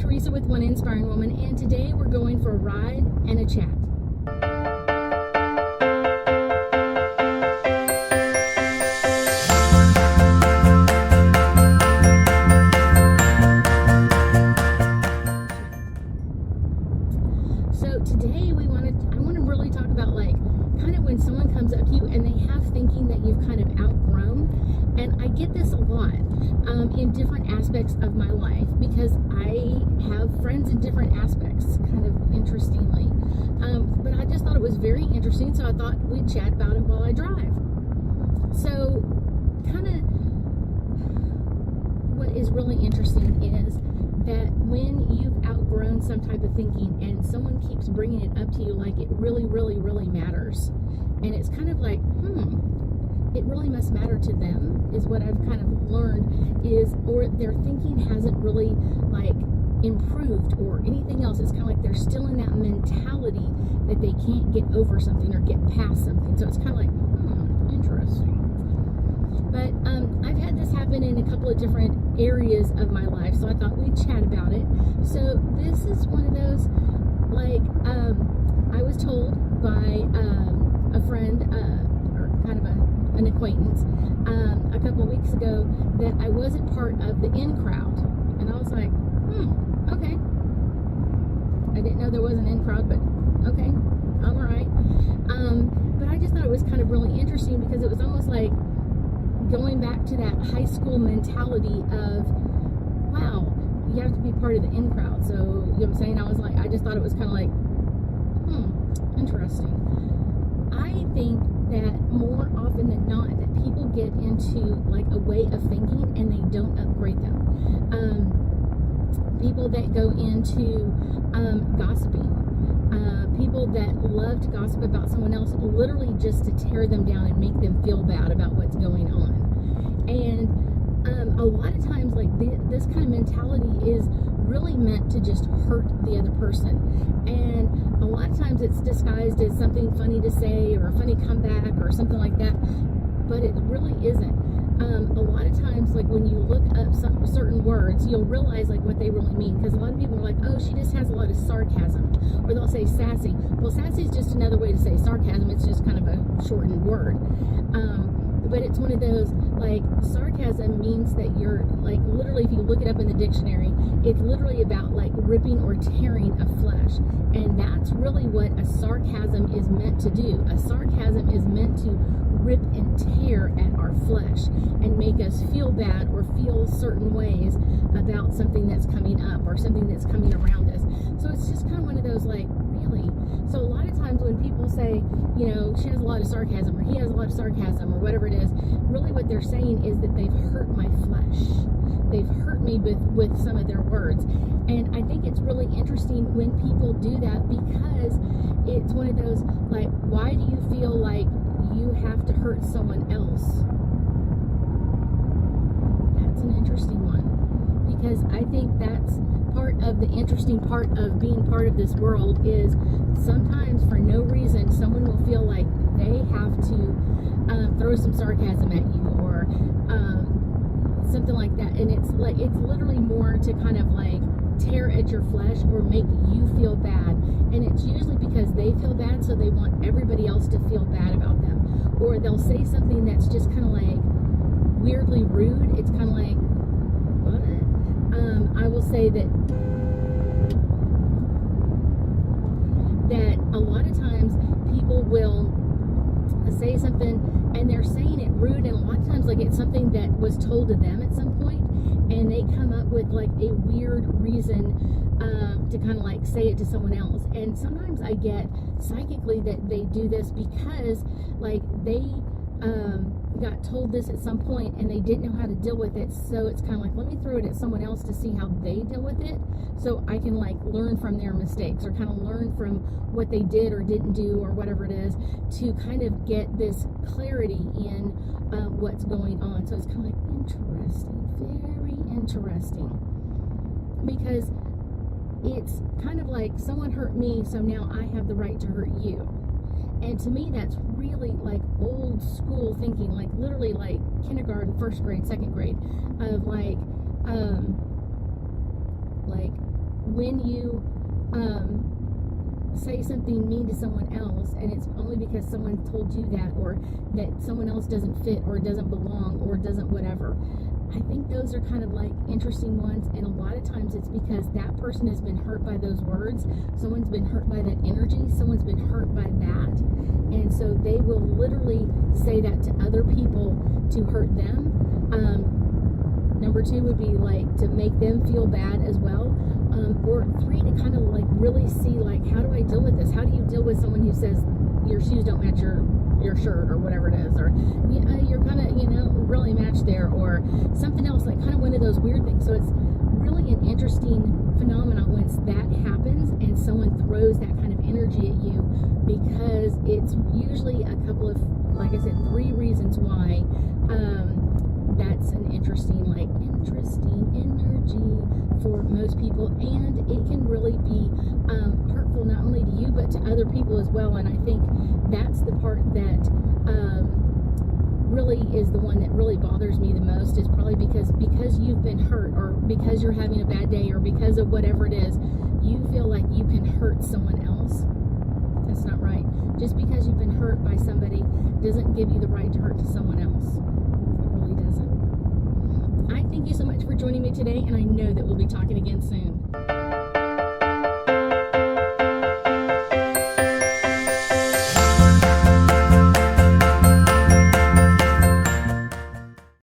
Theresa with One Inspiring Woman, and today we're going for a ride and a chat. So today I want to really talk about kind of when someone comes up to you and they have thinking that you've kind of outgrown. And I get this a lot in different aspects of my life because I have friends in different aspects, kind of interestingly. But I just thought it was very interesting, so I thought we'd chat about it while I drive. So kind of what is really interesting is that when you've outgrown some type of thinking and someone keeps bringing it up to you like it really, really, really matters, and it's kind of like, it really must matter to them, is what I've kind of learned, or their thinking hasn't really improved or anything else. It's kind of like they're still in that mentality that they can't get over something or get past something. So it's kind of like, interesting. But I've had this happen in a couple of different areas of my life, so I thought we'd chat about it. So this is one of those, I was told by a friend, or kind of an acquaintance, a couple of weeks ago that I wasn't part of the in crowd. And I was like, okay. I didn't know there was an in crowd, but okay, I'm all right. But I just thought it was kind of really interesting because it was almost like going back to that high school mentality of, wow, you have to be part of the in crowd. So, you know what I'm saying? I just thought it was kind of like, interesting. I think that more often than not, that people get into a way of thinking and they don't upgrade them. People that go into gossiping, people that love to gossip about someone else literally just to tear them down and make them feel bad about what's going on. And a lot of times this kind of mentality is really meant to just hurt the other person. And a lot of times it's disguised as something funny to say or a funny comeback or something like that, but it really isn't. A lot of times, when you look up certain words, you'll realize what they really mean, because a lot of people are like, oh, she just has a lot of sarcasm, or they'll say sassy. Well, sassy is just another way to say sarcasm. It's just kind of a shortened word. But it's one of those, sarcasm means that you're, literally, if you look it up in the dictionary, it's literally about, ripping or tearing a flesh. And that's really what a sarcasm is meant to do. A sarcasm is meant to rip and tear at our flesh and make us feel bad or feel certain ways about something that's coming up or something that's coming around us. So it's just kind of one of those, really? So a lot of times when people say, she has a lot of sarcasm or he has a lot of sarcasm or whatever it is, really what they're saying is that they've hurt my flesh. They've hurt me with some of their words. And I think it's really interesting when people do that, because it's one of those, why do you feel like you have to hurt someone else? That's an interesting one, because I think that's part of the interesting part of being part of this world is sometimes for no reason someone will feel like they have to throw some sarcasm at you or something like that, and it's literally more to kind of tear at your flesh or make you feel bad. And it's usually because they feel bad, so they want everybody else to feel bad about them. Or they'll say something that's just kind of weirdly rude. It's kind of like, what? I will say that a lot of times people will say something and they're saying it rude, and a lot of times it's something that was told to them at some point, and they come up with a weird reason to kind of say it to someone else. And sometimes I get psychically that they do this because they got told this at some point and they didn't know how to deal with it, so it's kind of let me throw it at someone else to see how they deal with it, so I can learn from their mistakes or kind of learn from what they did or didn't do or whatever it is, to kind of get this clarity in what's going on. So it's kind of interesting, very interesting, because it's kind of someone hurt me, so now I have the right to hurt you. And to me, that's really old school thinking, literally kindergarten, first grade, second grade, of when you say something mean to someone else, and it's only because someone told you that, or that someone else doesn't fit, or doesn't belong, or doesn't whatever. I think those are kind of like interesting ones, and a lot of times it's because that person has been hurt by those words. Someone's been hurt by that energy. Someone's been hurt by that, and so they will literally say that to other people to hurt them. Number two would be like to make them feel bad as well. Or three, to kind of like really see like, how do I deal with this? How do you deal with someone who says your shoes don't match your shirt, or whatever it is, or you're kind of, really matched there, or something else, like kind of one of those weird things. So it's really an interesting phenomenon once that happens and someone throws that kind of energy at you, because it's usually a couple of, like I said, three reasons why that's an interesting energy for most people, and it can really be hurtful not only to you but to other people as well. And I think that's the part that really is the one that really bothers me the most, is probably because you've been hurt, or because you're having a bad day, or because of whatever it is, you feel like you can hurt someone else. That's not right. Just because you've been hurt by somebody doesn't give you the right to hurt to someone else. It really doesn't. I thank you so much for joining me today, and I know that we'll be talking again soon.